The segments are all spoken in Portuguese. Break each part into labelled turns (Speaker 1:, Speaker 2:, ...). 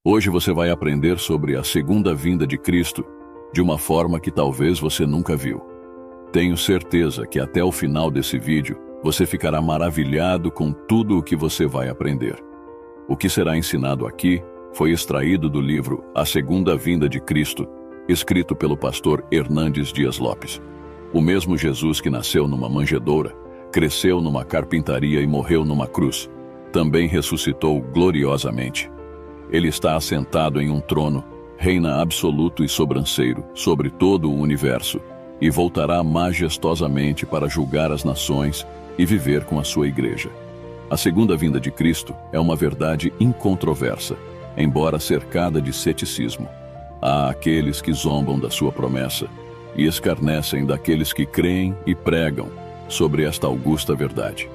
Speaker 1: Hoje você vai aprender sobre a segunda vinda de Cristo de uma forma que talvez você nunca viu. Tenho certeza que até o final desse vídeo você ficará maravilhado com tudo o que você vai aprender. O que será ensinado aqui foi extraído do livro A Segunda Vinda de Cristo, escrito pelo pastor Hernandes Dias Lopes. O mesmo Jesus que nasceu numa manjedoura, cresceu numa carpintaria e morreu numa cruz, também ressuscitou gloriosamente. Ele está assentado em um trono, reina absoluto e sobranceiro sobre todo o universo, e voltará majestosamente para julgar as nações e viver com a sua igreja. A segunda vinda de Cristo é uma verdade incontroversa, embora cercada de ceticismo. Há aqueles que zombam da sua promessa e escarnecem daqueles que creem e pregam sobre esta augusta verdade.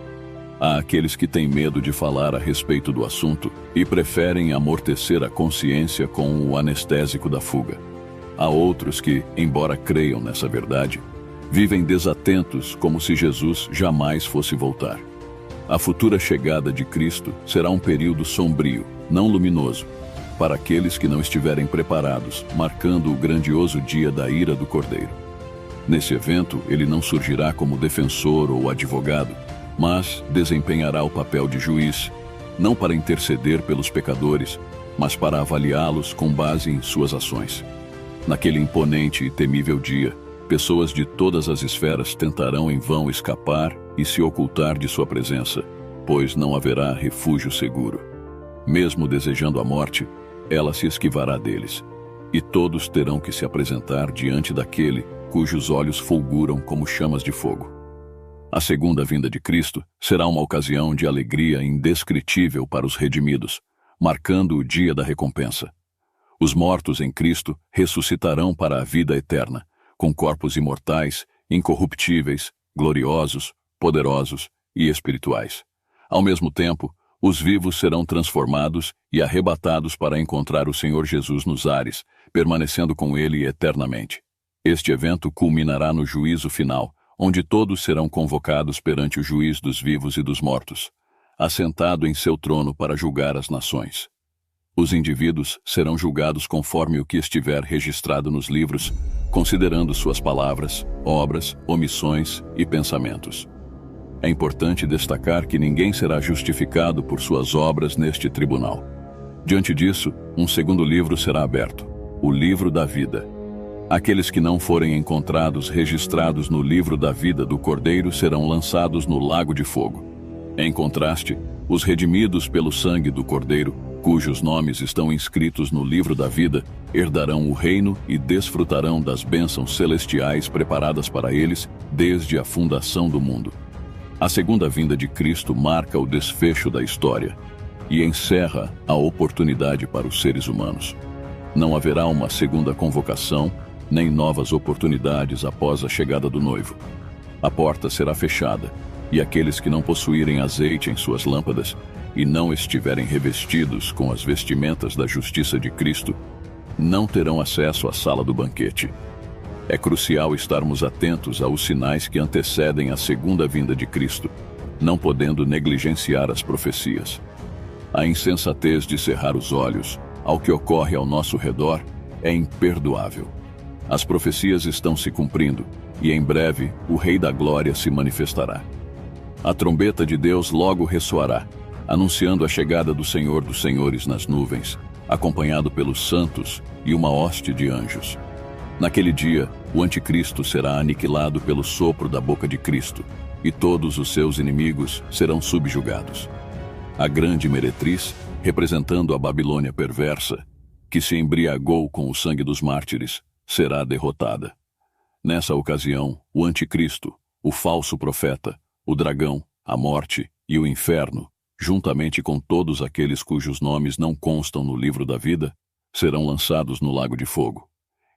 Speaker 1: Há aqueles que têm medo de falar a respeito do assunto e preferem amortecer a consciência com o anestésico da fuga. Há outros que, embora creiam nessa verdade, vivem desatentos como se Jesus jamais fosse voltar. A futura chegada de Cristo será um período sombrio, não luminoso, para aqueles que não estiverem preparados, marcando o grandioso dia da ira do Cordeiro. Nesse evento, ele não surgirá como defensor ou advogado, mas desempenhará o papel de juiz, não para interceder pelos pecadores, mas para avaliá-los com base em suas ações. Naquele imponente e temível dia, pessoas de todas as esferas tentarão em vão escapar e se ocultar de sua presença, pois não haverá refúgio seguro. Mesmo desejando a morte, ela se esquivará deles, e todos terão que se apresentar diante daquele cujos olhos fulguram como chamas de fogo. A segunda vinda de Cristo será uma ocasião de alegria indescritível para os redimidos, marcando o dia da recompensa. Os mortos em Cristo ressuscitarão para a vida eterna, com corpos imortais, incorruptíveis, gloriosos, poderosos e espirituais. Ao mesmo tempo, os vivos serão transformados e arrebatados para encontrar o Senhor Jesus nos ares, permanecendo com ele eternamente. Este evento culminará no juízo final, onde todos serão convocados perante o juiz dos vivos e dos mortos, assentado em seu trono para julgar as nações. Os indivíduos serão julgados conforme o que estiver registrado nos livros, considerando suas palavras, obras, omissões e pensamentos. É importante destacar que ninguém será justificado por suas obras neste tribunal. Diante disso, um segundo livro será aberto, o livro da vida. Aqueles que não forem encontrados registrados no livro da vida do Cordeiro serão lançados no lago de fogo. Em contraste, os redimidos pelo sangue do Cordeiro, cujos nomes estão inscritos no livro da vida, herdarão o reino e desfrutarão das bênçãos celestiais preparadas para eles desde a fundação do mundo. A segunda vinda de Cristo marca o desfecho da história e encerra a oportunidade para os seres humanos. Não haverá uma segunda convocação, nem novas oportunidades após a chegada do noivo. A porta será fechada, e aqueles que não possuírem azeite em suas lâmpadas e não estiverem revestidos com as vestimentas da justiça de Cristo, não terão acesso à sala do banquete. É crucial estarmos atentos aos sinais que antecedem a segunda vinda de Cristo, não podendo negligenciar as profecias. A insensatez de cerrar os olhos ao que ocorre ao nosso redor é imperdoável. As profecias estão se cumprindo, e em breve o Rei da Glória se manifestará. A trombeta de Deus logo ressoará, anunciando a chegada do Senhor dos Senhores nas nuvens, acompanhado pelos santos e uma hoste de anjos. Naquele dia, o anticristo será aniquilado pelo sopro da boca de Cristo, e todos os seus inimigos serão subjugados. A grande meretriz, representando a Babilônia perversa, que se embriagou com o sangue dos mártires, será derrotada. Nessa ocasião, o anticristo, o falso profeta, o dragão, a morte e o inferno, juntamente com todos aqueles cujos nomes não constam no livro da vida, serão lançados no lago de fogo.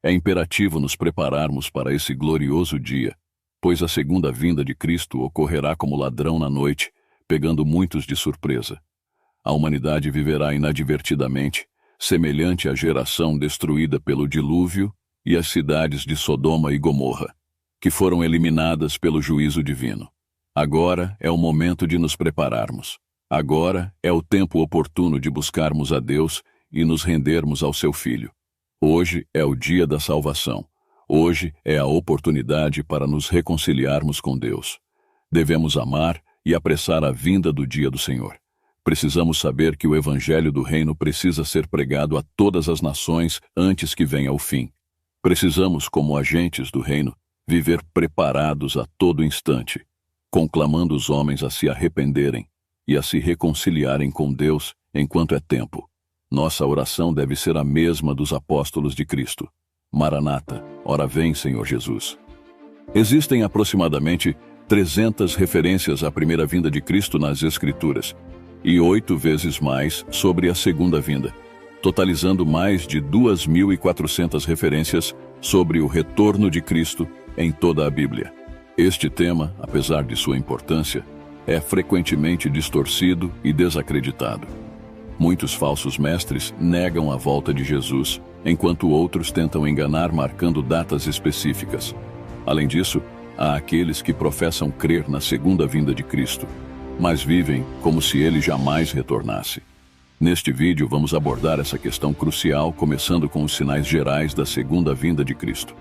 Speaker 1: É imperativo nos prepararmos para esse glorioso dia, pois a segunda vinda de Cristo ocorrerá como ladrão na noite, pegando muitos de surpresa. A humanidade viverá inadvertidamente, semelhante à geração destruída pelo dilúvio e as cidades de Sodoma e Gomorra, que foram eliminadas pelo juízo divino. Agora é o momento de nos prepararmos. Agora é o tempo oportuno de buscarmos a Deus e nos rendermos ao seu Filho. Hoje é o dia da salvação. Hoje é a oportunidade para nos reconciliarmos com Deus. Devemos amar e apressar a vinda do dia do Senhor. Precisamos saber que o Evangelho do Reino precisa ser pregado a todas as nações antes que venha o fim. Precisamos, como agentes do Reino, viver preparados a todo instante, conclamando os homens a se arrependerem e a se reconciliarem com Deus enquanto é tempo. Nossa oração deve ser a mesma dos apóstolos de Cristo. Maranata, ora vem, Senhor Jesus. Existem aproximadamente 300 referências à primeira vinda de Cristo nas Escrituras, e 8 vezes mais sobre a segunda vinda, totalizando mais de 2.400 referências sobre o retorno de Cristo em toda a Bíblia. Este tema, apesar de sua importância, é frequentemente distorcido e desacreditado. Muitos falsos mestres negam a volta de Jesus, enquanto outros tentam enganar marcando datas específicas. Além disso, há aqueles que professam crer na segunda vinda de Cristo, mas vivem como se ele jamais retornasse. Neste vídeo vamos abordar essa questão crucial, começando com os sinais gerais da segunda vinda de Cristo.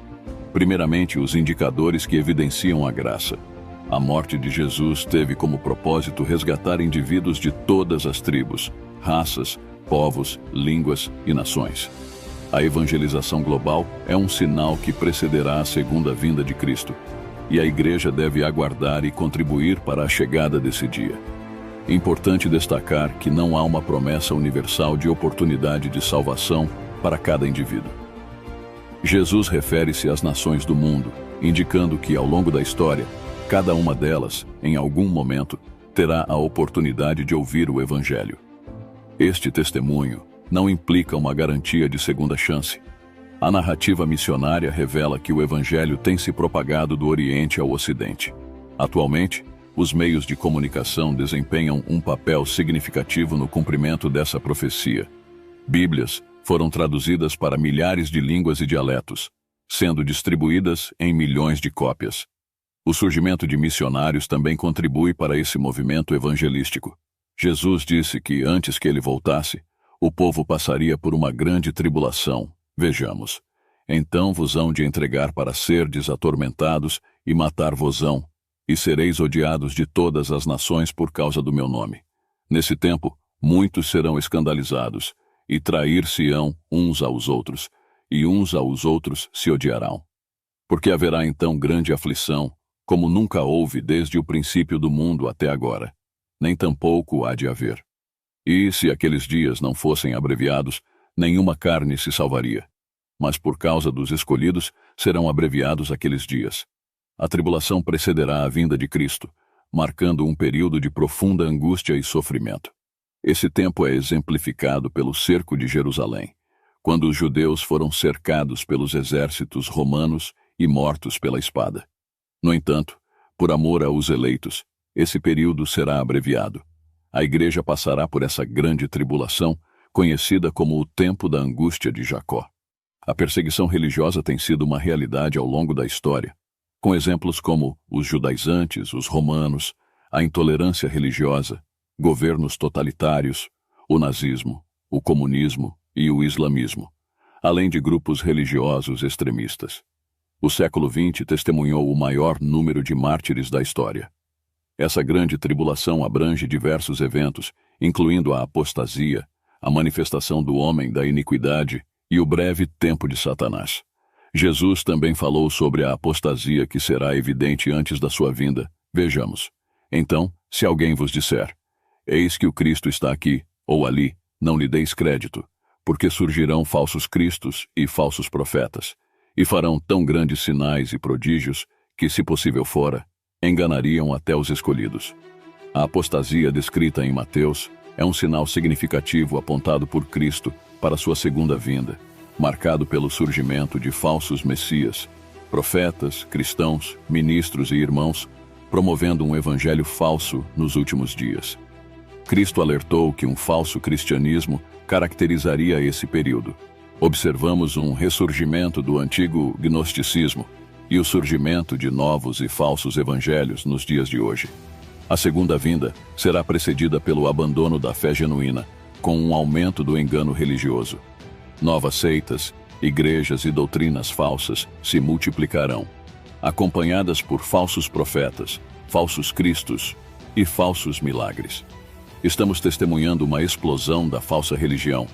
Speaker 1: Primeiramente, os indicadores que evidenciam a graça. A morte de Jesus teve como propósito resgatar indivíduos de todas as tribos, raças, povos, línguas e nações. A evangelização global é um sinal que precederá a segunda vinda de Cristo, e a Igreja deve aguardar e contribuir para a chegada desse dia. Importante destacar que não há uma promessa universal de oportunidade de salvação para cada indivíduo. Jesus refere-se às nações do mundo, indicando que, ao longo da história, cada uma delas, em algum momento, terá a oportunidade de ouvir o Evangelho. Este testemunho não implica uma garantia de segunda chance. A narrativa missionária revela que o Evangelho tem se propagado do Oriente ao Ocidente. Atualmente, os meios de comunicação desempenham um papel significativo no cumprimento dessa profecia. Bíblias foram traduzidas para milhares de línguas e dialetos, sendo distribuídas em milhões de cópias. O surgimento de missionários também contribui para esse movimento evangelístico. Jesus disse que, antes que ele voltasse, o povo passaria por uma grande tribulação. Vejamos. Então vos hão de entregar para serdes atormentados e matar-vos-ão, e sereis odiados de todas as nações por causa do meu nome. Nesse tempo, muitos serão escandalizados, e trair-se-ão uns aos outros, e uns aos outros se odiarão. Porque haverá então grande aflição, como nunca houve desde o princípio do mundo até agora, nem tampouco há de haver. E, se aqueles dias não fossem abreviados, nenhuma carne se salvaria. Mas por causa dos escolhidos, serão abreviados aqueles dias. A tribulação precederá a vinda de Cristo, marcando um período de profunda angústia e sofrimento. Esse tempo é exemplificado pelo cerco de Jerusalém, quando os judeus foram cercados pelos exércitos romanos e mortos pela espada. No entanto, por amor aos eleitos, esse período será abreviado. A Igreja passará por essa grande tribulação, conhecida como o tempo da angústia de Jacó. A perseguição religiosa tem sido uma realidade ao longo da história, com exemplos como os judaizantes, os romanos, a intolerância religiosa, governos totalitários, o nazismo, o comunismo e o islamismo, além de grupos religiosos extremistas. O século XX testemunhou o maior número de mártires da história. Essa grande tribulação abrange diversos eventos, incluindo a apostasia, a manifestação do homem da iniquidade e o breve tempo de Satanás. Jesus também falou sobre a apostasia que será evidente antes da sua vinda. Vejamos. Então, se alguém vos disser, eis que o Cristo está aqui, ou ali, não lhe deis crédito, porque surgirão falsos cristos e falsos profetas, e farão tão grandes sinais e prodígios que, se possível fora, enganariam até os escolhidos. A apostasia descrita em Mateus é um sinal significativo apontado por Cristo para sua segunda vinda, marcado pelo surgimento de falsos messias, profetas, cristãos, ministros e irmãos, promovendo um evangelho falso nos últimos dias. Cristo alertou que um falso cristianismo caracterizaria esse período. Observamos um ressurgimento do antigo gnosticismo e o surgimento de novos e falsos evangelhos nos dias de hoje. A segunda vinda será precedida pelo abandono da fé genuína, com um aumento do engano religioso. Novas seitas, igrejas e doutrinas falsas se multiplicarão, acompanhadas por falsos profetas, falsos cristos e falsos milagres. Estamos testemunhando uma explosão da falsa religião,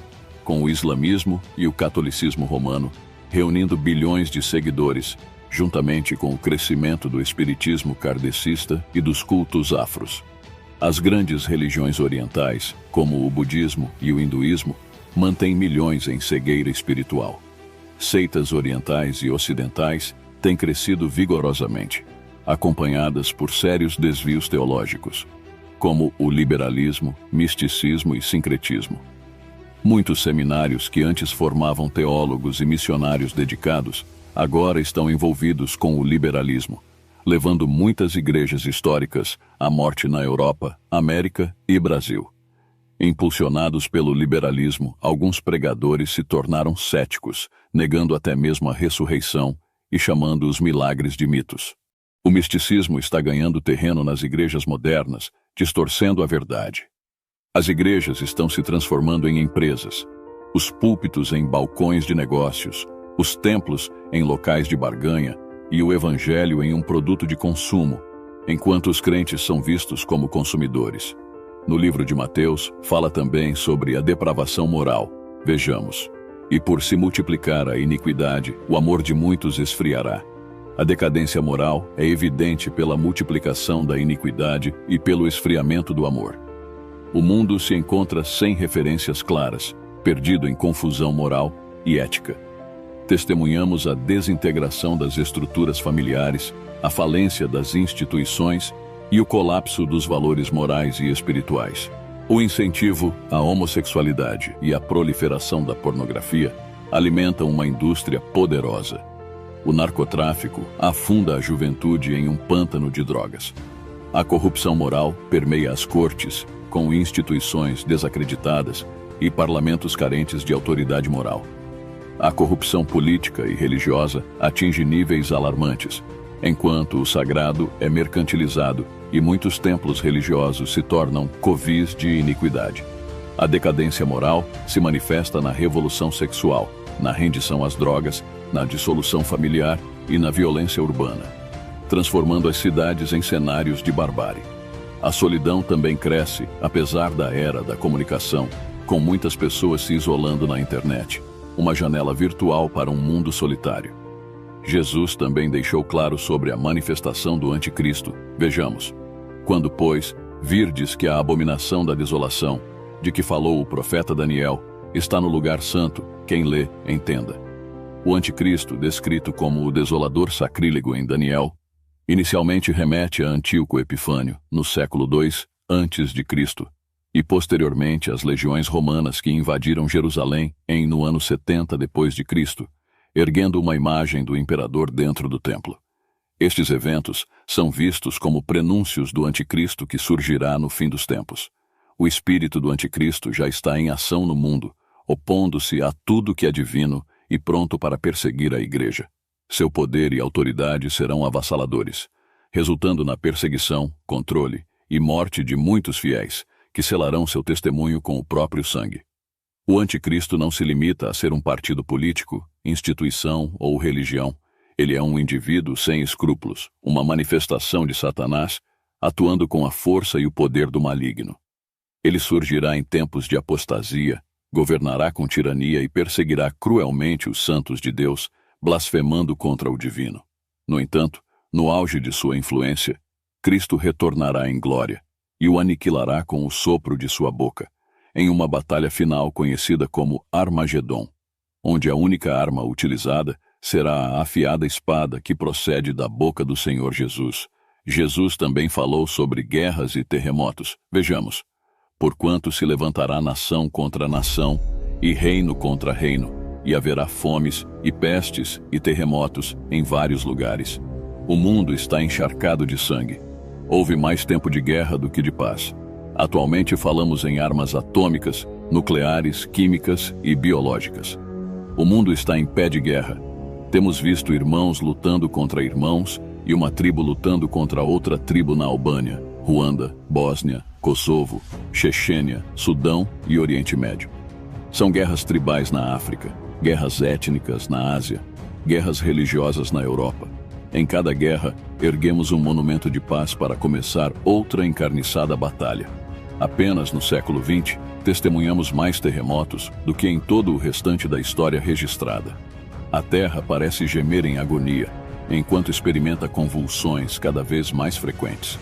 Speaker 1: com o islamismo e o catolicismo romano reunindo bilhões de seguidores, juntamente com o crescimento do espiritismo kardecista e dos cultos afros. As grandes religiões orientais, como o budismo e o hinduísmo, mantêm milhões em cegueira espiritual. Seitas orientais e ocidentais têm crescido vigorosamente, acompanhadas por sérios desvios teológicos, como o liberalismo, misticismo e sincretismo. Muitos seminários que antes formavam teólogos e missionários dedicados, agora estão envolvidos com o liberalismo, levando muitas igrejas históricas à morte na Europa, América e Brasil. Impulsionados pelo liberalismo, alguns pregadores se tornaram céticos, negando até mesmo a ressurreição e chamando os milagres de mitos. O misticismo está ganhando terreno nas igrejas modernas, distorcendo a verdade. As igrejas estão se transformando em empresas, os púlpitos em balcões de negócios, os templos em locais de barganha e o evangelho em um produto de consumo, enquanto os crentes são vistos como consumidores. No livro de Mateus, fala também sobre a depravação moral. Vejamos: e por se multiplicar a iniquidade, o amor de muitos esfriará. A decadência moral é evidente pela multiplicação da iniquidade e pelo esfriamento do amor. O mundo se encontra sem referências claras, perdido em confusão moral e ética. Testemunhamos a desintegração das estruturas familiares, a falência das instituições e o colapso dos valores morais e espirituais. O incentivo à homossexualidade e a proliferação da pornografia alimentam uma indústria poderosa. O narcotráfico afunda a juventude em um pântano de drogas. A corrupção moral permeia as cortes, com instituições desacreditadas e parlamentos carentes de autoridade moral. A corrupção política e religiosa atinge níveis alarmantes, enquanto o sagrado é mercantilizado e muitos templos religiosos se tornam covis de iniquidade. A decadência moral se manifesta na revolução sexual, na rendição às drogas, na dissolução familiar e na violência urbana, transformando as cidades em cenários de barbárie. A solidão também cresce, apesar da era da comunicação, com muitas pessoas se isolando na internet, uma janela virtual para um mundo solitário. Jesus também deixou claro sobre a manifestação do anticristo. Vejamos: quando, pois, virdes que a abominação da desolação, de que falou o profeta Daniel, está no lugar santo, quem lê, entenda. O anticristo, descrito como o desolador sacrílego em Daniel, inicialmente remete a Antíoco Epifânio, no século II a.C., e posteriormente às legiões romanas que invadiram Jerusalém no ano 70 d.C., erguendo uma imagem do imperador dentro do templo. Estes eventos são vistos como prenúncios do anticristo que surgirá no fim dos tempos. O espírito do anticristo já está em ação no mundo, opondo-se a tudo que é divino e pronto para perseguir a igreja. Seu poder e autoridade serão avassaladores, resultando na perseguição, controle e morte de muitos fiéis, que selarão seu testemunho com o próprio sangue. O anticristo não se limita a ser um partido político, instituição ou religião. Ele é um indivíduo sem escrúpulos, uma manifestação de Satanás, atuando com a força e o poder do maligno. Ele surgirá em tempos de apostasia, governará com tirania e perseguirá cruelmente os santos de Deus, blasfemando contra o divino. No entanto, no auge de sua influência, Cristo retornará em glória e o aniquilará com o sopro de sua boca, em uma batalha final conhecida como Armagedon, onde a única arma utilizada será a afiada espada que procede da boca do Senhor Jesus. Jesus também falou sobre guerras e terremotos. Vejamos: porquanto se levantará nação contra nação e reino contra reino, e haverá fomes e pestes e terremotos em vários lugares. O mundo está encharcado de sangue. Houve mais tempo de guerra do que de paz. Atualmente falamos em armas atômicas, nucleares, químicas e biológicas. O mundo está em pé de guerra. Temos visto irmãos lutando contra irmãos e uma tribo lutando contra outra tribo na Albânia, Ruanda, Bósnia, Kosovo, Chechênia, Sudão e Oriente Médio. São guerras tribais na África, guerras étnicas na Ásia, guerras religiosas na Europa. Em cada guerra, erguemos um monumento de paz para começar outra encarniçada batalha. Apenas no século XX, testemunhamos mais terremotos do que em todo o restante da história registrada. A Terra parece gemer em agonia, enquanto experimenta convulsões cada vez mais frequentes.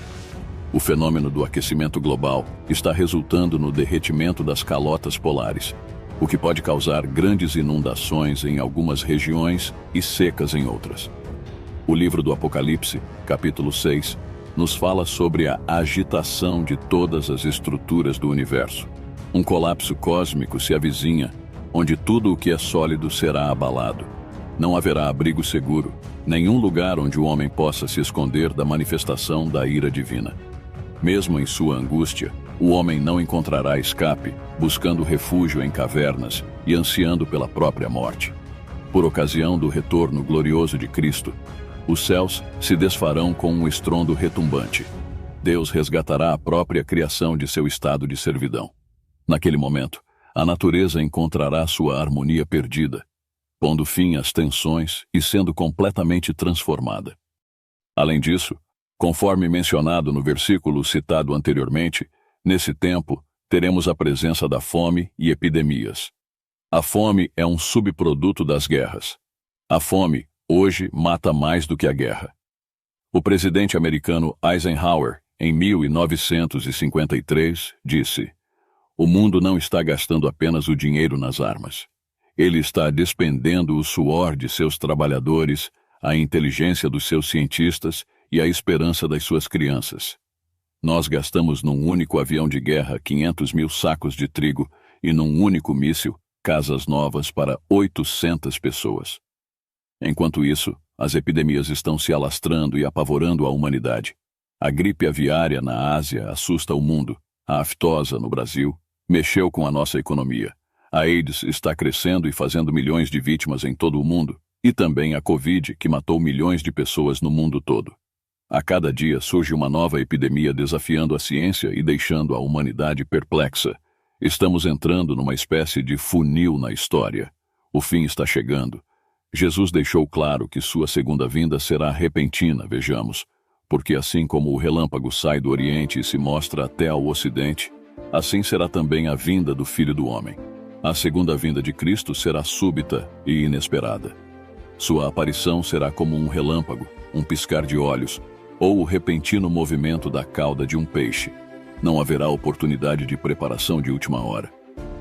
Speaker 1: O fenômeno do aquecimento global está resultando no derretimento das calotas polares, o que pode causar grandes inundações em algumas regiões e secas em outras. O livro do Apocalipse, capítulo 6, nos fala sobre a agitação de todas as estruturas do universo. Um colapso cósmico se avizinha, onde tudo o que é sólido será abalado. Não haverá abrigo seguro, nenhum lugar onde o homem possa se esconder da manifestação da ira divina. Mesmo em sua angústia, o homem não encontrará escape, buscando refúgio em cavernas e ansiando pela própria morte. Por ocasião do retorno glorioso de Cristo, os céus se desfarão com um estrondo retumbante. Deus resgatará a própria criação de seu estado de servidão. Naquele momento, a natureza encontrará sua harmonia perdida, pondo fim às tensões e sendo completamente transformada. Além disso, conforme mencionado no versículo citado anteriormente, nesse tempo teremos a presença da fome e epidemias. A fome é um subproduto das guerras. A fome, hoje, mata mais do que a guerra. O presidente americano Eisenhower, em 1953, disse: "O mundo não está gastando apenas o dinheiro nas armas. Ele está despendendo o suor de seus trabalhadores, a inteligência dos seus cientistas e a esperança das suas crianças. Nós gastamos num único avião de guerra 500 mil sacos de trigo e num único míssil casas novas para 800 pessoas. Enquanto isso, as epidemias estão se alastrando e apavorando a humanidade. A gripe aviária na Ásia assusta o mundo. A aftosa no Brasil mexeu com a nossa economia. A AIDS está crescendo e fazendo milhões de vítimas em todo o mundo. E também a Covid, que matou milhões de pessoas no mundo todo. A cada dia surge uma nova epidemia desafiando a ciência e deixando a humanidade perplexa. Estamos entrando numa espécie de funil na história. O fim está chegando. Jesus deixou claro que sua segunda vinda será repentina, vejamos, porque assim como o relâmpago sai do Oriente e se mostra até ao Ocidente, assim será também a vinda do Filho do Homem. A segunda vinda de Cristo será súbita e inesperada. Sua aparição será como um relâmpago, um piscar de olhos, ou o repentino movimento da cauda de um peixe. Não haverá oportunidade de preparação de última hora.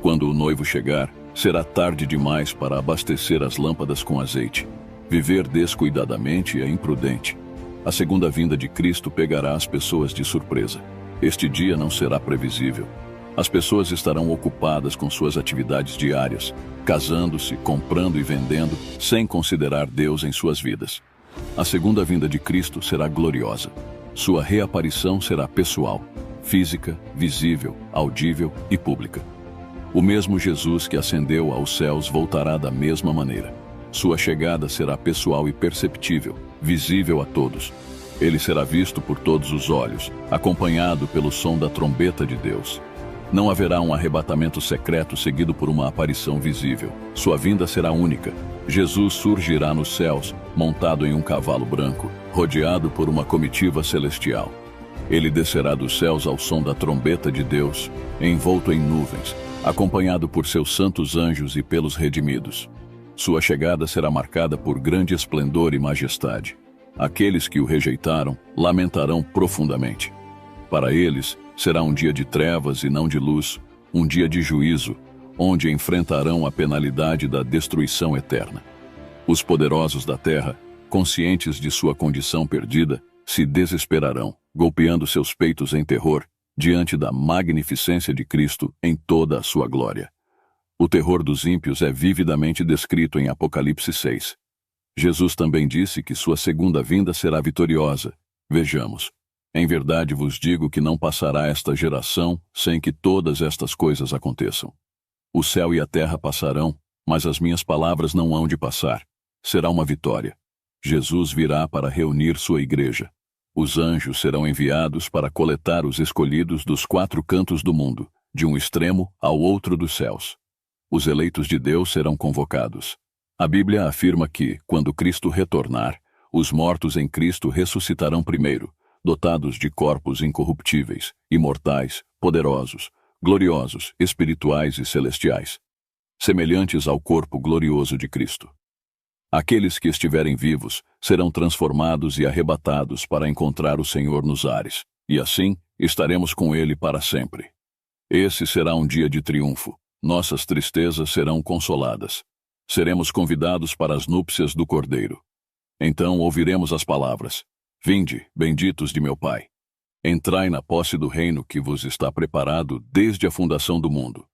Speaker 1: Quando o noivo chegar, será tarde demais para abastecer as lâmpadas com azeite. Viver descuidadamente é imprudente. A segunda vinda de Cristo pegará as pessoas de surpresa. Este dia não será previsível. As pessoas estarão ocupadas com suas atividades diárias, casando-se, comprando e vendendo, sem considerar Deus em suas vidas. A segunda vinda de Cristo será gloriosa. Sua reaparição será pessoal, física, visível, audível e pública. O mesmo Jesus que ascendeu aos céus voltará da mesma maneira. Sua chegada será pessoal e perceptível, visível a todos. Ele será visto por todos os olhos, acompanhado pelo som da trombeta de Deus. Não haverá um arrebatamento secreto seguido por uma aparição visível. Sua vinda será única. Jesus surgirá nos céus, montado em um cavalo branco, rodeado por uma comitiva celestial. Ele descerá dos céus ao som da trombeta de Deus, envolto em nuvens, acompanhado por seus santos anjos e pelos redimidos. Sua chegada será marcada por grande esplendor e majestade. Aqueles que o rejeitaram lamentarão profundamente. Para eles, será um dia de trevas e não de luz, um dia de juízo, onde enfrentarão a penalidade da destruição eterna. Os poderosos da terra, conscientes de sua condição perdida, se desesperarão, golpeando seus peitos em terror, diante da magnificência de Cristo em toda a sua glória. O terror dos ímpios é vividamente descrito em Apocalipse 6. Jesus também disse que sua segunda vinda será vitoriosa. Vejamos. Em verdade vos digo que não passará esta geração sem que todas estas coisas aconteçam. O céu e a terra passarão, mas as minhas palavras não hão de passar. Será uma vitória. Jesus virá para reunir sua igreja. Os anjos serão enviados para coletar os escolhidos dos 4 cantos do mundo, de um extremo ao outro dos céus. Os eleitos de Deus serão convocados. A Bíblia afirma que, quando Cristo retornar, os mortos em Cristo ressuscitarão primeiro, dotados de corpos incorruptíveis, imortais, poderosos, gloriosos, espirituais e celestiais, semelhantes ao corpo glorioso de Cristo. Aqueles que estiverem vivos serão transformados e arrebatados para encontrar o Senhor nos ares, e assim estaremos com Ele para sempre. Esse será um dia de triunfo. Nossas tristezas serão consoladas. Seremos convidados para as núpcias do Cordeiro. Então ouviremos as palavras: Vinde, benditos de meu Pai. Entrai na posse do reino que vos está preparado desde a fundação do mundo.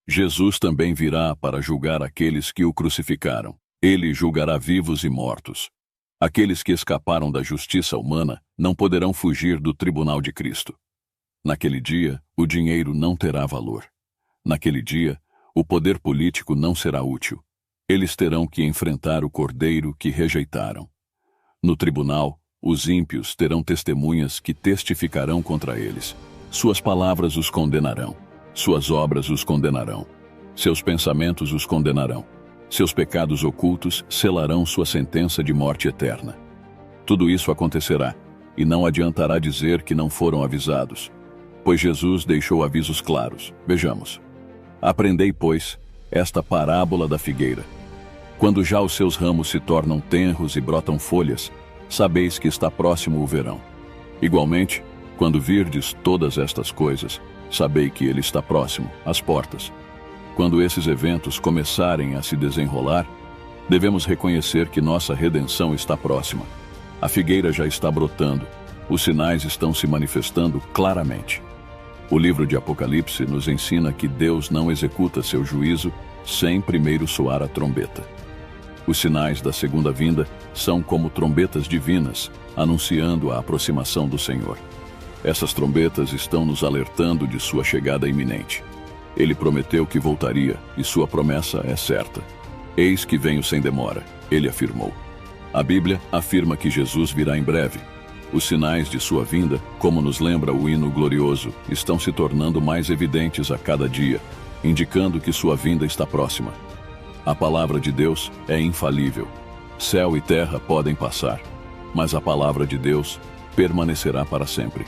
Speaker 1: Jesus também virá para julgar aqueles que o crucificaram. Ele julgará vivos e mortos. Aqueles que escaparam da justiça humana não poderão fugir do tribunal de Cristo. Naquele dia, o dinheiro não terá valor. Naquele dia, o poder político não será útil. Eles terão que enfrentar o Cordeiro que rejeitaram. No tribunal, os ímpios terão testemunhas que testificarão contra eles. Suas palavras os condenarão. Suas obras os condenarão. Seus pensamentos os condenarão. Seus pecados ocultos selarão sua sentença de morte eterna. Tudo isso acontecerá, e não adiantará dizer que não foram avisados, pois Jesus deixou avisos claros. Vejamos. Aprendei, pois, esta parábola da figueira. Quando já os seus ramos se tornam tenros e brotam folhas, sabeis que está próximo o verão. Igualmente, quando virdes todas estas coisas, sabei que ele está próximo, às portas. Quando esses eventos começarem a se desenrolar, devemos reconhecer que nossa redenção está próxima. A figueira já está brotando, os sinais estão se manifestando claramente. O livro de Apocalipse nos ensina que Deus não executa seu juízo sem primeiro soar a trombeta. Os sinais da segunda vinda são como trombetas divinas, anunciando a aproximação do Senhor. Essas trombetas estão nos alertando de sua chegada iminente. Ele prometeu que voltaria, e sua promessa é certa. Eis que venho sem demora, ele afirmou. A Bíblia afirma que Jesus virá em breve. Os sinais de sua vinda, como nos lembra o hino glorioso, estão se tornando mais evidentes a cada dia, indicando que sua vinda está próxima. A palavra de Deus é infalível. Céu e terra podem passar, mas a palavra de Deus permanecerá para sempre.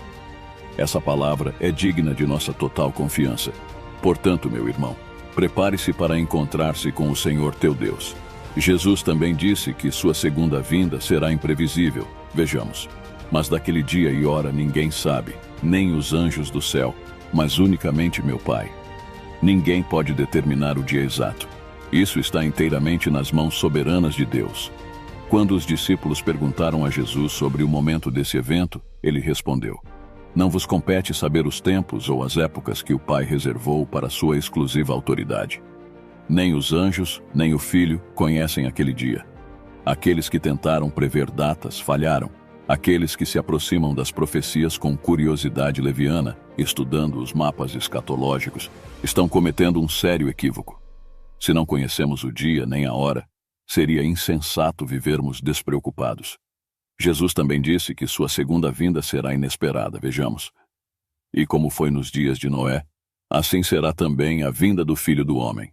Speaker 1: Essa palavra é digna de nossa total confiança. Portanto, meu irmão, prepare-se para encontrar-se com o Senhor teu Deus. Jesus também disse que sua segunda vinda será imprevisível. Vejamos. Mas daquele dia e hora ninguém sabe, nem os anjos do céu, mas unicamente meu Pai. Ninguém pode determinar o dia exato. Isso está inteiramente nas mãos soberanas de Deus. Quando os discípulos perguntaram a Jesus sobre o momento desse evento, ele respondeu: Não vos compete saber os tempos ou as épocas que o Pai reservou para sua exclusiva autoridade. Nem os anjos, nem o Filho conhecem aquele dia. Aqueles que tentaram prever datas falharam. Aqueles que se aproximam das profecias com curiosidade leviana, estudando os mapas escatológicos, estão cometendo um sério equívoco. Se não conhecemos o dia nem a hora, seria insensato vivermos despreocupados. Jesus também disse que sua segunda vinda será inesperada, vejamos. E como foi nos dias de Noé, assim será também a vinda do Filho do Homem.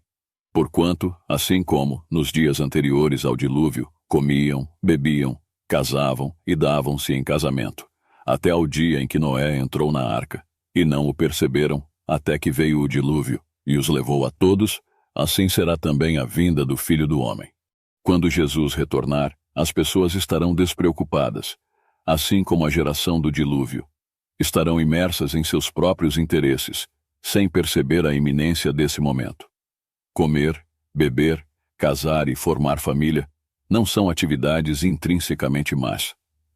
Speaker 1: Porquanto, assim como, nos dias anteriores ao dilúvio, comiam, bebiam, casavam e davam-se em casamento, até ao dia em que Noé entrou na arca, e não o perceberam, até que veio o dilúvio, e os levou a todos, assim será também a vinda do Filho do Homem. Quando Jesus retornar, as pessoas estarão despreocupadas, assim como a geração do dilúvio. Estarão imersas em seus próprios interesses, sem perceber a iminência desse momento. Comer, beber, casar e formar família não são atividades intrinsecamente más.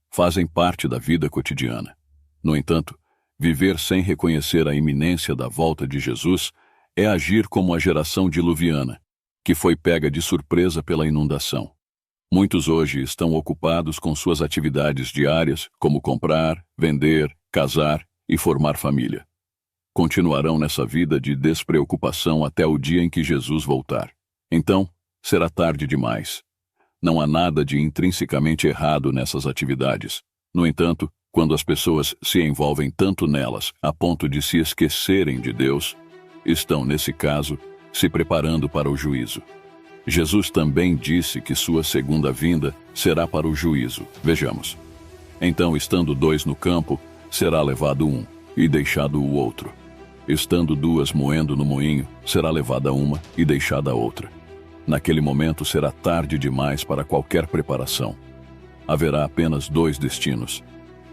Speaker 1: Fazem parte da vida cotidiana. No entanto, viver sem reconhecer a iminência da volta de Jesus é agir como a geração diluviana, que foi pega de surpresa pela inundação. Muitos hoje estão ocupados com suas atividades diárias, como comprar, vender, casar e formar família. Continuarão nessa vida de despreocupação até o dia em que Jesus voltar. Então, será tarde demais. Não há nada de intrinsecamente errado nessas atividades. No entanto, Quando as pessoas se envolvem tanto nelas a ponto de se esquecerem de Deus, estão, nesse caso, se preparando para o juízo. Jesus também disse que sua segunda vinda será para o juízo. Vejamos. Então, estando dois no campo, será levado um, e deixado o outro. Estando duas moendo no moinho, será levada uma e deixada a outra. Naquele momento será tarde demais para qualquer preparação. Haverá apenas dois destinos: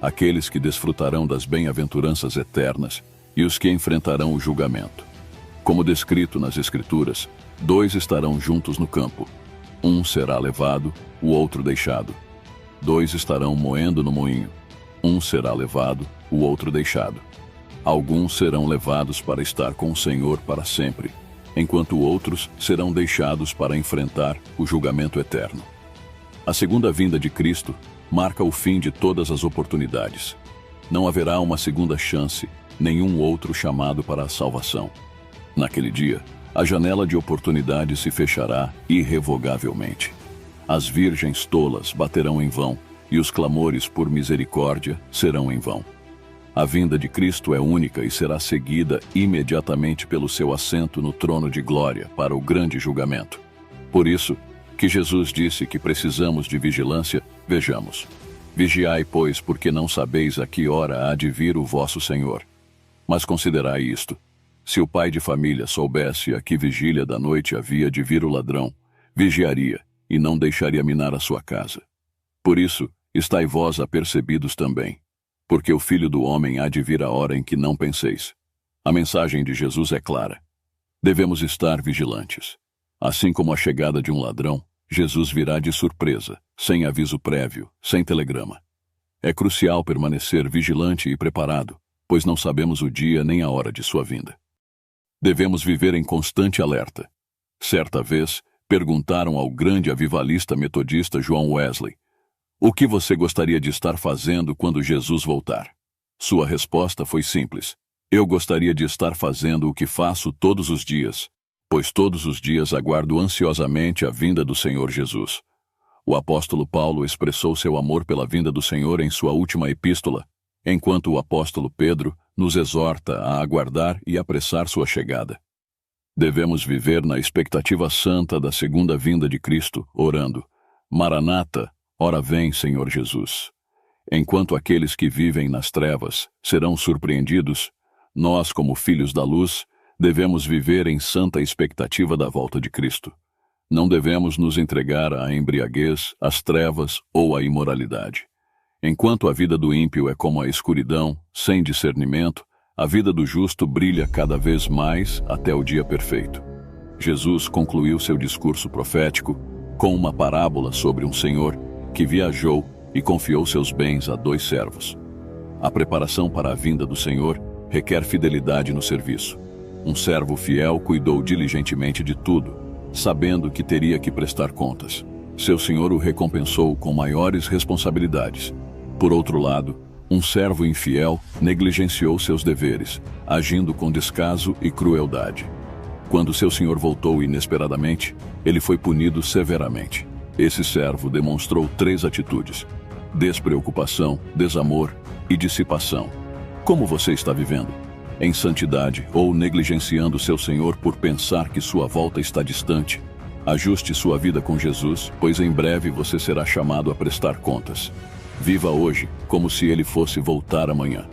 Speaker 1: aqueles que desfrutarão das bem-aventuranças eternas e os que enfrentarão o julgamento. Como descrito nas Escrituras, dois estarão juntos no campo. Um será levado, o outro deixado. Dois estarão moendo no moinho. Um será levado, o outro deixado. Alguns serão levados para estar com o Senhor para sempre, enquanto outros serão deixados para enfrentar o julgamento eterno. A segunda vinda de Cristo marca o fim de todas as oportunidades. Não haverá uma segunda chance, nenhum outro chamado para a salvação. Naquele dia, a janela de oportunidade se fechará irrevogavelmente. As virgens tolas baterão em vão, e os clamores por misericórdia serão em vão. A vinda de Cristo é única e será seguida imediatamente pelo seu assento no trono de glória para o grande julgamento. Por isso, que Jesus disse que precisamos de vigilância, vejamos. Vigiai, pois, porque não sabeis a que hora há de vir o vosso Senhor. Mas considerai isto: se o pai de família soubesse a que vigília da noite havia de vir o ladrão, vigiaria e não deixaria minar a sua casa. Por isso, estai vós apercebidos também, porque o Filho do Homem há de vir a hora em que não penseis. A mensagem de Jesus é clara. Devemos estar vigilantes. Assim como a chegada de um ladrão, Jesus virá de surpresa, sem aviso prévio, sem telegrama. É crucial permanecer vigilante e preparado, pois não sabemos o dia nem a hora de sua vinda. Devemos viver em constante alerta. Certa vez, perguntaram ao grande avivalista metodista John Wesley: o que você gostaria de estar fazendo quando Jesus voltar? Sua resposta foi simples: eu gostaria de estar fazendo o que faço todos os dias, pois todos os dias aguardo ansiosamente a vinda do Senhor Jesus. O apóstolo Paulo expressou seu amor pela vinda do Senhor em sua última epístola, enquanto o apóstolo Pedro nos exorta a aguardar e apressar sua chegada. Devemos viver na expectativa santa da segunda vinda de Cristo, orando: Maranata, ora vem, Senhor Jesus. Enquanto aqueles que vivem nas trevas serão surpreendidos, nós, como filhos da luz, devemos viver em santa expectativa da volta de Cristo. Não devemos nos entregar à embriaguez, às trevas ou à imoralidade. Enquanto a vida do ímpio é como a escuridão, sem discernimento, a vida do justo brilha cada vez mais até o dia perfeito. Jesus concluiu seu discurso profético com uma parábola sobre um senhor que viajou e confiou seus bens a dois servos. A preparação para a vinda do Senhor requer fidelidade no serviço. Um servo fiel cuidou diligentemente de tudo, sabendo que teria que prestar contas. Seu senhor o recompensou com maiores responsabilidades. Por outro lado, um servo infiel negligenciou seus deveres, agindo com descaso e crueldade. Quando seu senhor voltou inesperadamente, ele foi punido severamente. Esse servo demonstrou 3 atitudes: despreocupação, desamor e dissipação. Como você está vivendo? Em santidade ou negligenciando seu Senhor por pensar que sua volta está distante? Ajuste sua vida com Jesus, pois em breve você será chamado a prestar contas. Viva hoje como se ele fosse voltar amanhã.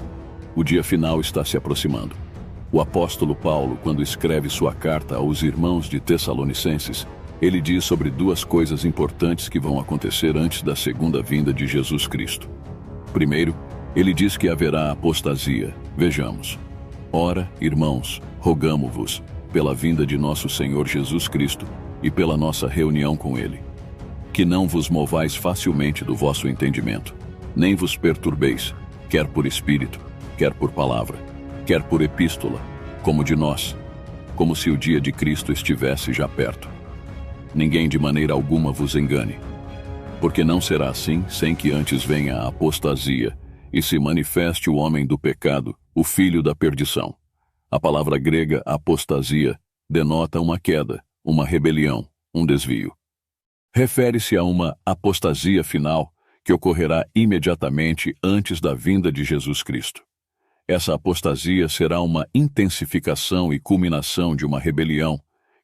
Speaker 1: O dia final está se aproximando. O apóstolo Paulo, quando escreve sua carta aos irmãos de Tessalonicenses, ele diz sobre 2 coisas importantes que vão acontecer antes da segunda vinda de Jesus Cristo. Primeiro, ele diz que haverá apostasia. Vejamos. Ora, irmãos, rogamo-vos, pela vinda de nosso Senhor Jesus Cristo e pela nossa reunião com ele, que não vos movais facilmente do vosso entendimento, nem vos perturbeis, quer por espírito, quer por palavra, quer por epístola, como de nós, como se o dia de Cristo estivesse já perto. Ninguém de maneira alguma vos engane, porque não será assim sem que antes venha a apostasia e se manifeste o homem do pecado, o filho da perdição. A palavra grega apostasia denota uma queda, uma rebelião, um desvio. Refere-se a uma apostasia final que ocorrerá imediatamente antes da vinda de Jesus Cristo. Essa apostasia será uma intensificação e culminação de uma rebelião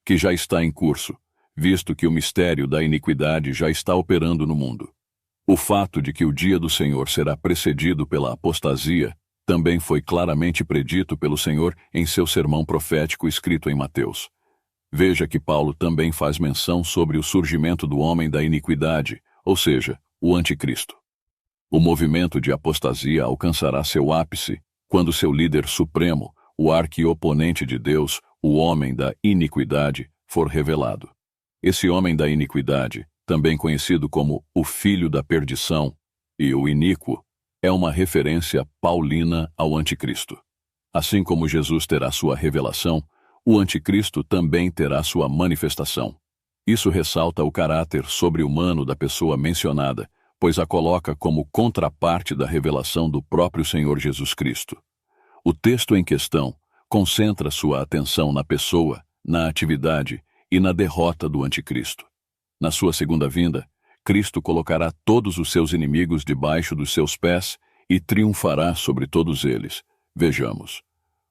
Speaker 1: que já está em curso, visto que o mistério da iniquidade já está operando no mundo. O fato de que o dia do Senhor será precedido pela apostasia também foi claramente predito pelo Senhor em seu sermão profético escrito em Mateus. Veja que Paulo também faz menção sobre o surgimento do homem da iniquidade, ou seja, o anticristo. O movimento de apostasia alcançará seu ápice quando seu líder supremo, o arquioponente de Deus, o homem da iniquidade, for revelado. Esse homem da iniquidade, também conhecido como o filho da perdição e o iníquo, é uma referência paulina ao anticristo. Assim como Jesus terá sua revelação, o anticristo também terá sua manifestação. Isso ressalta o caráter sobre-humano da pessoa mencionada, pois a coloca como contraparte da revelação do próprio Senhor Jesus Cristo. O texto em questão concentra sua atenção na pessoa, na atividade e na derrota do anticristo. Na sua segunda vinda, Cristo colocará todos os seus inimigos debaixo dos seus pés e triunfará sobre todos eles. Vejamos.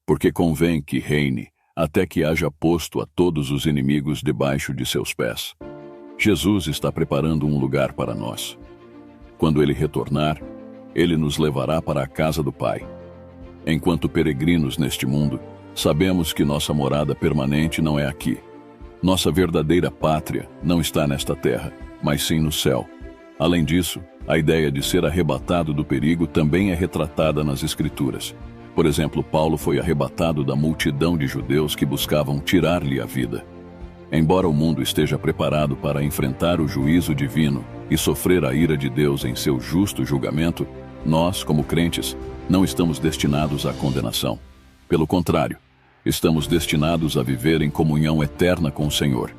Speaker 1: Porque convém que reine até que haja posto a todos os inimigos debaixo de seus pés. Jesus está preparando um lugar para nós. Quando ele retornar, ele nos levará para a casa do Pai. Enquanto peregrinos neste mundo, sabemos que nossa morada permanente não é aqui. Nossa verdadeira pátria não está nesta terra, mas sim no céu. Além disso, a ideia de ser arrebatado do perigo também é retratada nas Escrituras. Por exemplo, Paulo foi arrebatado da multidão de judeus que buscavam tirar-lhe a vida. Embora o mundo esteja preparado para enfrentar o juízo divino e sofrer a ira de Deus em seu justo julgamento, nós, como crentes, não estamos destinados à condenação. Pelo contrário, estamos destinados a viver em comunhão eterna com o Senhor,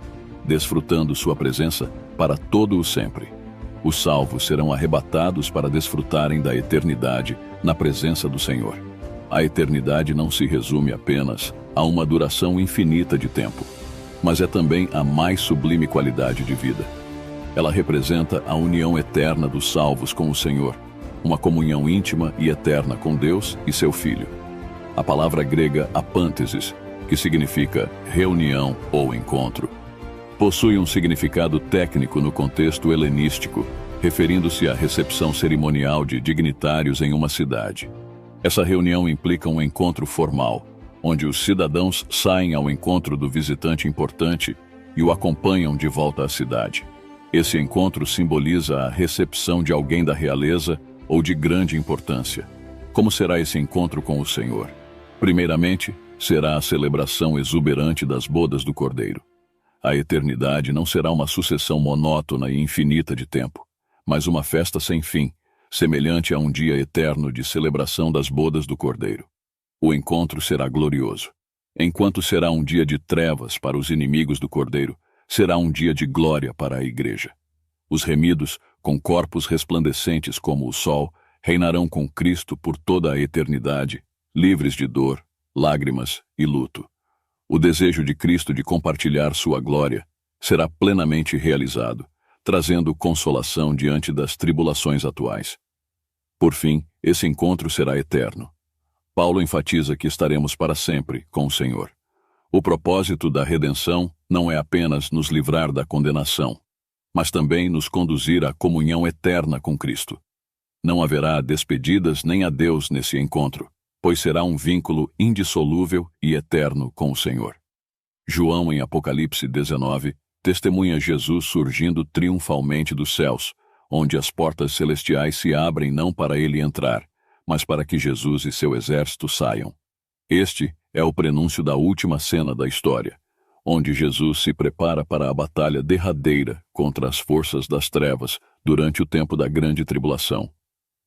Speaker 1: desfrutando sua presença para todo o sempre. Os salvos serão arrebatados para desfrutarem da eternidade na presença do Senhor. A eternidade não se resume apenas a uma duração infinita de tempo, mas é também a mais sublime qualidade de vida. Ela representa a união eterna dos salvos com o Senhor, uma comunhão íntima e eterna com Deus e seu Filho. A palavra grega apântesis, que significa reunião ou encontro, possui um significado técnico no contexto helenístico, referindo-se à recepção cerimonial de dignitários em uma cidade. Essa reunião implica um encontro formal, onde os cidadãos saem ao encontro do visitante importante e o acompanham de volta à cidade. Esse encontro simboliza a recepção de alguém da realeza ou de grande importância. Como será esse encontro com o Senhor? Primeiramente, será a celebração exuberante das bodas do Cordeiro. A eternidade não será uma sucessão monótona e infinita de tempo, mas uma festa sem fim, semelhante a um dia eterno de celebração das bodas do Cordeiro. O encontro será glorioso. Enquanto será um dia de trevas para os inimigos do Cordeiro, será um dia de glória para a Igreja. Os remidos, com corpos resplandecentes como o sol, reinarão com Cristo por toda a eternidade, livres de dor, lágrimas e luto. O desejo de Cristo de compartilhar sua glória será plenamente realizado, trazendo consolação diante das tribulações atuais. Por fim, esse encontro será eterno. Paulo enfatiza que estaremos para sempre com o Senhor. O propósito da redenção não é apenas nos livrar da condenação, mas também nos conduzir à comunhão eterna com Cristo. Não haverá despedidas nem adeus nesse encontro, pois será um vínculo indissolúvel e eterno com o Senhor. João, em Apocalipse 19, testemunha Jesus surgindo triunfalmente dos céus, onde as portas celestiais se abrem não para ele entrar, mas para que Jesus e seu exército saiam. Este é o prenúncio da última cena da história, onde Jesus se prepara para a batalha derradeira contra as forças das trevas durante o tempo da grande tribulação.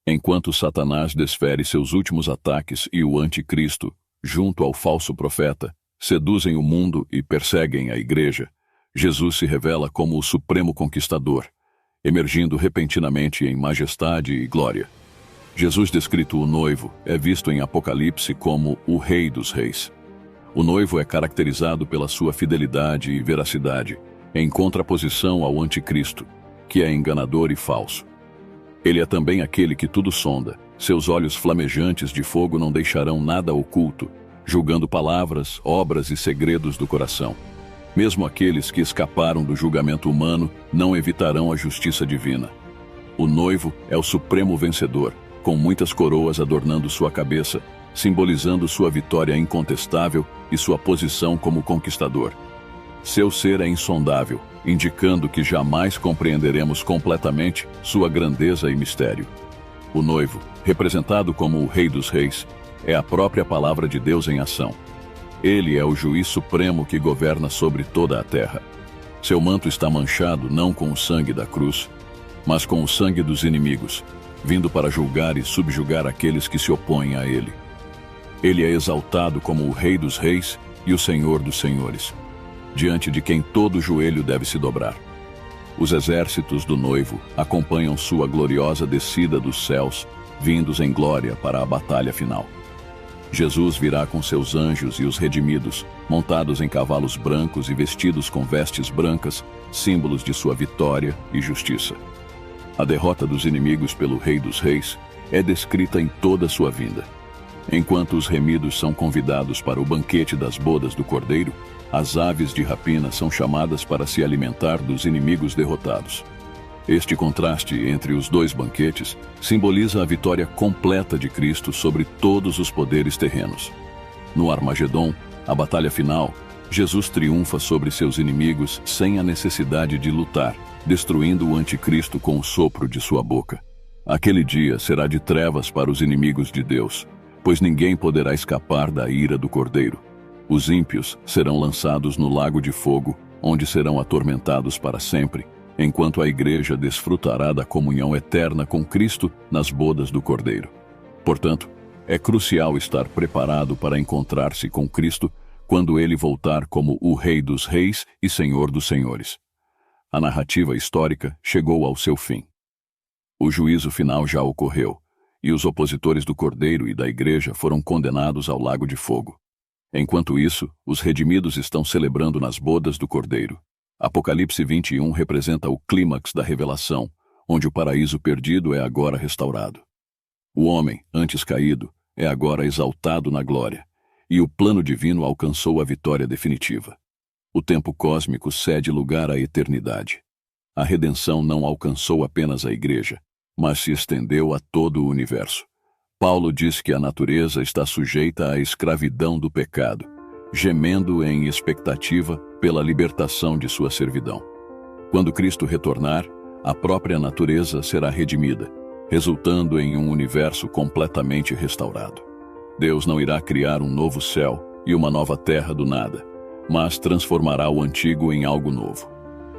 Speaker 1: Enquanto Satanás desfere seus últimos ataques e o anticristo, junto ao falso profeta, seduzem o mundo e perseguem a Igreja, Jesus se revela como o supremo conquistador, emergindo repentinamente em majestade e glória. Jesus, descrito o noivo, é visto em Apocalipse como o Rei dos Reis. O noivo é caracterizado pela sua fidelidade e veracidade, em contraposição ao anticristo, que é enganador e falso. Ele é também aquele que tudo sonda. Seus olhos flamejantes de fogo não deixarão nada oculto, julgando palavras, obras e segredos do coração. Mesmo aqueles que escaparam do julgamento humano não evitarão a justiça divina. O noivo é o supremo vencedor, com muitas coroas adornando sua cabeça, simbolizando sua vitória incontestável e sua posição como conquistador. Seu ser é insondável, indicando que jamais compreenderemos completamente sua grandeza e mistério. O noivo, representado como o Rei dos Reis, é a própria palavra de Deus em ação. Ele é o juiz supremo que governa sobre toda a terra. Seu manto está manchado não com o sangue da cruz, mas com o sangue dos inimigos, vindo para julgar e subjugar aqueles que se opõem a ele. Ele é exaltado como o Rei dos Reis e o Senhor dos Senhores, diante de quem todo joelho deve se dobrar. Os exércitos do noivo acompanham sua gloriosa descida dos céus, vindos em glória para a batalha final. Jesus virá com seus anjos e os redimidos, montados em cavalos brancos e vestidos com vestes brancas, símbolos de sua vitória e justiça. A derrota dos inimigos pelo Rei dos Reis é descrita em toda a sua vinda. Enquanto os remidos são convidados para o banquete das bodas do Cordeiro, as aves de rapina são chamadas para se alimentar dos inimigos derrotados. Este contraste entre os dois banquetes simboliza a vitória completa de Cristo sobre todos os poderes terrenos. No Armagedon, a batalha final, Jesus triunfa sobre seus inimigos sem a necessidade de lutar, destruindo o anticristo com o sopro de sua boca. Aquele dia será de trevas para os inimigos de Deus, pois ninguém poderá escapar da ira do Cordeiro. Os ímpios serão lançados no lago de fogo, onde serão atormentados para sempre, enquanto a Igreja desfrutará da comunhão eterna com Cristo nas bodas do Cordeiro. Portanto, é crucial estar preparado para encontrar-se com Cristo quando ele voltar como o Rei dos Reis e Senhor dos Senhores. A narrativa histórica chegou ao seu fim. O juízo final já ocorreu, e os opositores do Cordeiro e da Igreja foram condenados ao lago de fogo. Enquanto isso, os redimidos estão celebrando nas bodas do Cordeiro. Apocalipse 21 representa o clímax da revelação, onde o paraíso perdido é agora restaurado. O homem, antes caído, é agora exaltado na glória, e o plano divino alcançou a vitória definitiva. O tempo cósmico cede lugar à eternidade. A redenção não alcançou apenas a Igreja, mas se estendeu a todo o universo. Paulo diz que a natureza está sujeita à escravidão do pecado, gemendo em expectativa pela libertação de sua servidão. Quando Cristo retornar, a própria natureza será redimida, resultando em um universo completamente restaurado. Deus não irá criar um novo céu e uma nova terra do nada, mas transformará o antigo em algo novo.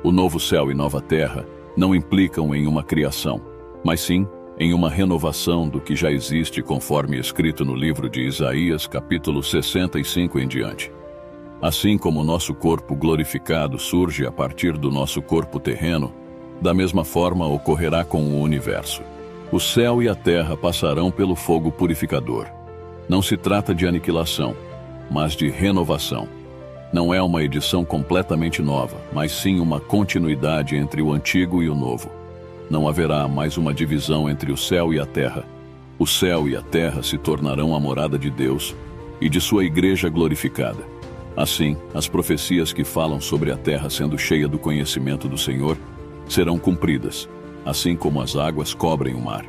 Speaker 1: O novo céu e nova terra não implicam em uma criação, mas sim em uma renovação do que já existe, conforme escrito no livro de Isaías, capítulo 65 em diante. Assim como o nosso corpo glorificado surge a partir do nosso corpo terreno, da mesma forma ocorrerá com o universo. O céu e a terra passarão pelo fogo purificador. Não se trata de aniquilação, mas de renovação. Não é uma edição completamente nova, mas sim uma continuidade entre o antigo e o novo. Não haverá mais uma divisão entre o céu e a terra. O céu e a terra se tornarão a morada de Deus e de sua Igreja glorificada. Assim, as profecias que falam sobre a terra sendo cheia do conhecimento do Senhor serão cumpridas, assim como as águas cobrem o mar.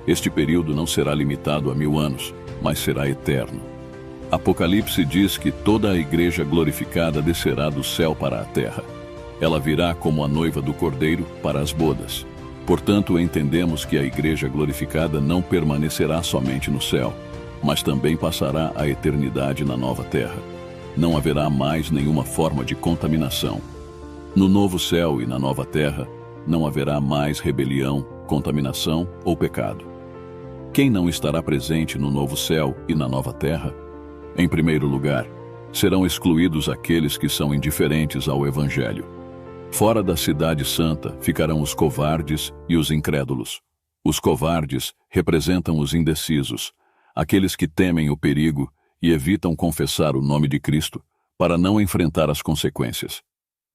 Speaker 1: Este período não será limitado a 1000 anos, mas será eterno. Apocalipse diz que toda a Igreja glorificada descerá do céu para a terra. Ela virá como a noiva do Cordeiro para as bodas. Portanto, entendemos que a Igreja glorificada não permanecerá somente no céu, mas também passará a eternidade na nova terra. Não haverá mais nenhuma forma de contaminação. No novo céu e na nova terra, não haverá mais rebelião, contaminação ou pecado. Quem não estará presente no novo céu e na nova terra? Em primeiro lugar, serão excluídos aqueles que são indiferentes ao Evangelho. Fora da cidade santa ficarão os covardes e os incrédulos. Os covardes representam os indecisos, aqueles que temem o perigo e evitam confessar o nome de Cristo para não enfrentar as consequências.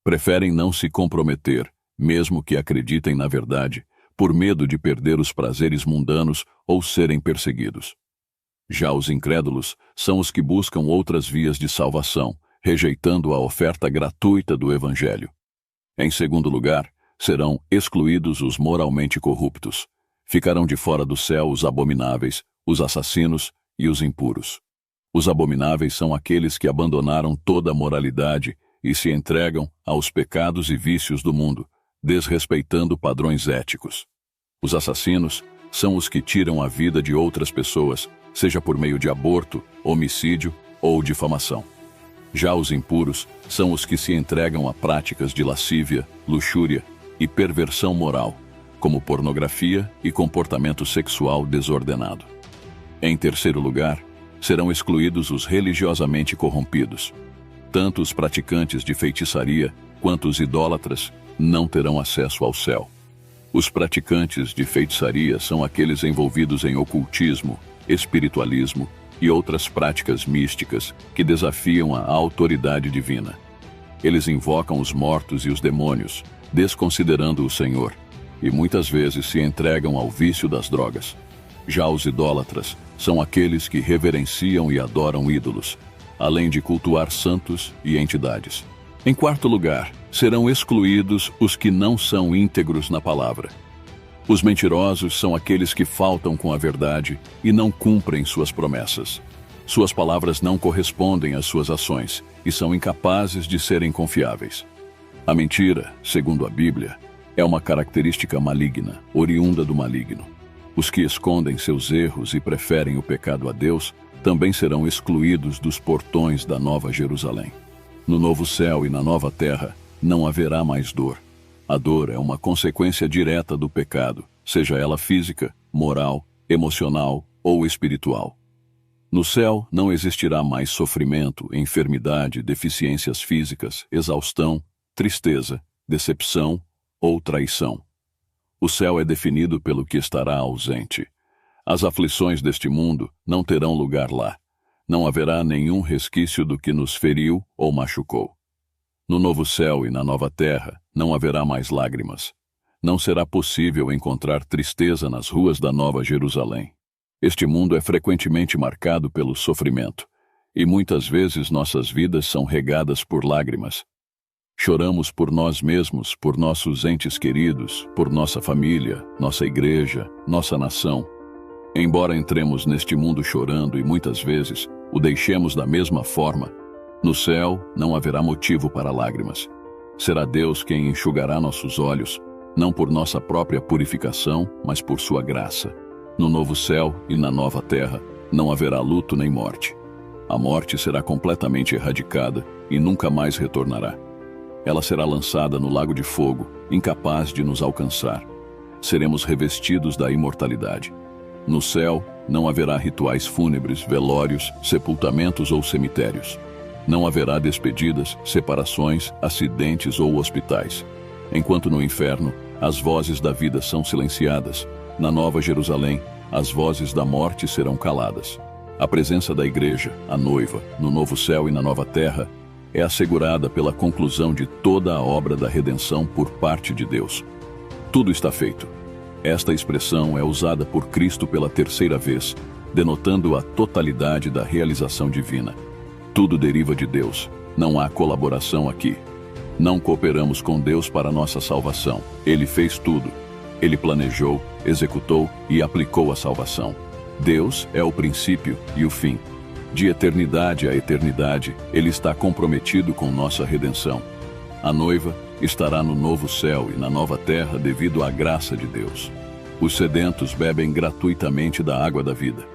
Speaker 1: Preferem não se comprometer, mesmo que acreditem na verdade, por medo de perder os prazeres mundanos ou serem perseguidos. Já os incrédulos são os que buscam outras vias de salvação, rejeitando a oferta gratuita do Evangelho. Em segundo lugar, serão excluídos os moralmente corruptos. Ficarão de fora do céu os abomináveis, os assassinos e os impuros. Os abomináveis são aqueles que abandonaram toda a moralidade e se entregam aos pecados e vícios do mundo, desrespeitando padrões éticos. Os assassinos são os que tiram a vida de outras pessoas, seja por meio de aborto, homicídio ou difamação. Já os impuros são os que se entregam a práticas de lascívia, luxúria e perversão moral, como pornografia e comportamento sexual desordenado. Em terceiro lugar, serão excluídos os religiosamente corrompidos. Tanto os praticantes de feitiçaria quanto os idólatras não terão acesso ao céu. Os praticantes de feitiçaria são aqueles envolvidos em ocultismo, espiritualismo e outras práticas místicas que desafiam a autoridade divina. Eles invocam os mortos e os demônios, desconsiderando o Senhor, e muitas vezes se entregam ao vício das drogas. Já os idólatras são aqueles que reverenciam e adoram ídolos, além de cultuar santos e entidades. Em quarto lugar, serão excluídos os que não são íntegros na palavra. Os mentirosos são aqueles que faltam com a verdade e não cumprem suas promessas. Suas palavras não correspondem às suas ações e são incapazes de serem confiáveis. A mentira, segundo a Bíblia, é uma característica maligna, oriunda do maligno. Os que escondem seus erros e preferem o pecado a Deus também serão excluídos dos portões da Nova Jerusalém. No novo céu e na nova terra não haverá mais dor. A dor é uma consequência direta do pecado, seja ela física, moral, emocional ou espiritual. No céu não existirá mais sofrimento, enfermidade, deficiências físicas, exaustão, tristeza, decepção ou traição. O céu é definido pelo que estará ausente. As aflições deste mundo não terão lugar lá. Não haverá nenhum resquício do que nos feriu ou machucou. No novo céu e na nova terra não haverá mais lágrimas. Não será possível encontrar tristeza nas ruas da Nova Jerusalém. Este mundo é frequentemente marcado pelo sofrimento, e muitas vezes nossas vidas são regadas por lágrimas. Choramos por nós mesmos, por nossos entes queridos, por nossa família, nossa igreja, nossa nação. Embora entremos neste mundo chorando e muitas vezes o deixemos da mesma forma, no céu não haverá motivo para lágrimas. Será Deus quem enxugará nossos olhos, não por nossa própria purificação, mas por sua graça. No novo céu e na nova terra não haverá luto nem morte. A morte será completamente erradicada e nunca mais retornará. Ela será lançada no lago de fogo, incapaz de nos alcançar. Seremos revestidos da imortalidade. No céu, não haverá rituais fúnebres, velórios, sepultamentos ou cemitérios. Não haverá despedidas, separações, acidentes ou hospitais. Enquanto no inferno, as vozes da vida são silenciadas, na Nova Jerusalém, as vozes da morte serão caladas. A presença da igreja, a noiva, no novo céu e na nova terra, é assegurada pela conclusão de toda a obra da redenção por parte de Deus. Tudo está feito. Esta expressão é usada por Cristo pela terceira vez, denotando a totalidade da realização divina. Tudo deriva de Deus. Não há colaboração aqui. Não cooperamos com Deus para nossa salvação. Ele fez tudo. Ele planejou, executou e aplicou a salvação. Deus é o princípio e o fim. De eternidade a eternidade, Ele está comprometido com nossa redenção. A noiva estará no novo céu e na nova terra devido à graça de Deus. Os sedentos bebem gratuitamente da água da vida.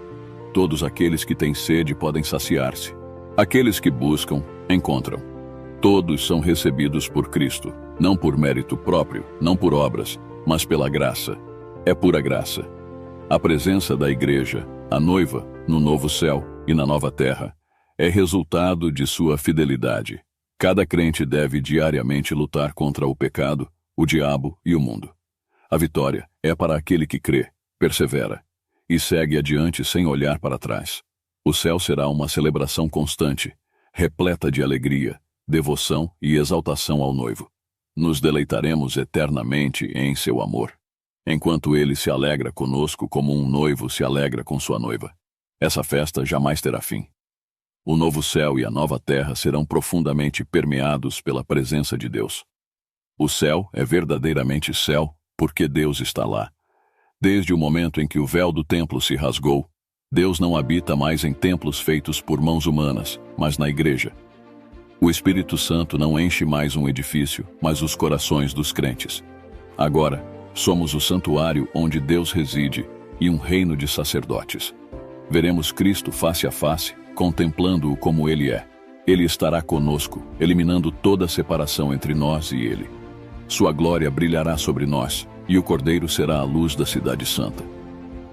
Speaker 1: Todos aqueles que têm sede podem saciar-se. Aqueles que buscam, encontram. Todos são recebidos por Cristo, não por mérito próprio, não por obras, mas pela graça. É pura graça. A presença da igreja, a noiva, no novo céu e na nova terra, é resultado de sua fidelidade. Cada crente deve diariamente lutar contra o pecado, o diabo e o mundo. A vitória é para aquele que crê, persevera e segue adiante sem olhar para trás. O céu será uma celebração constante, repleta de alegria, devoção e exaltação ao noivo. Nos deleitaremos eternamente em seu amor. enquanto Ele se alegra conosco como um noivo se alegra com sua noiva. Essa festa jamais terá fim. O novo céu e a nova terra serão profundamente permeados pela presença de Deus. O céu é verdadeiramente céu porque Deus está lá. Desde o momento em que o véu do templo se rasgou, Deus não habita mais em templos feitos por mãos humanas, mas na igreja. O Espírito Santo não enche mais um edifício, mas os corações dos crentes. Agora, somos o santuário onde Deus reside e um reino de sacerdotes. Veremos Cristo face a face, contemplando-o como Ele é. Ele estará conosco, eliminando toda separação entre nós e Ele. Sua glória brilhará sobre nós, e o Cordeiro será a luz da cidade santa.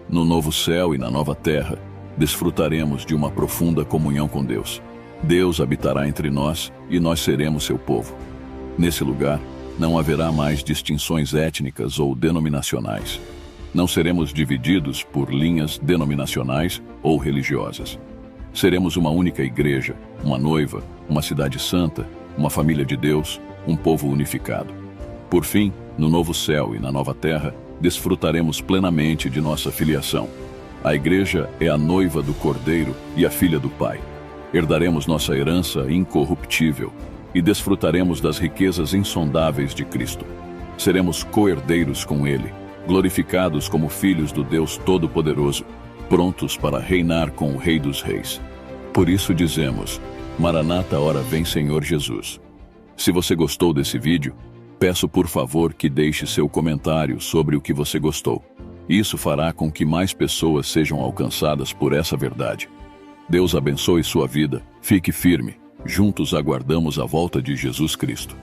Speaker 1: No novo céu e na nova terra, desfrutaremos de uma profunda comunhão com Deus. Deus habitará entre nós e nós seremos seu povo. Nesse lugar, não haverá mais distinções étnicas ou denominacionais. Não seremos divididos por linhas denominacionais ou religiosas. Seremos uma única igreja, uma noiva, uma cidade santa, uma família de Deus, um povo unificado. Por fim, no novo céu e na nova terra, desfrutaremos plenamente de nossa filiação. A igreja é a noiva do Cordeiro e a filha do Pai. Herdaremos nossa herança incorruptível e desfrutaremos das riquezas insondáveis de Cristo. Seremos co-herdeiros com Ele, glorificados como filhos do Deus Todo-Poderoso, prontos para reinar com o Rei dos Reis. Por isso dizemos, Maranata, ora vem Senhor Jesus. Se você gostou desse vídeo, peço por favor que deixe seu comentário sobre o que você gostou. Isso fará com que mais pessoas sejam alcançadas por essa verdade. Deus abençoe sua vida, fique firme, juntos aguardamos a volta de Jesus Cristo.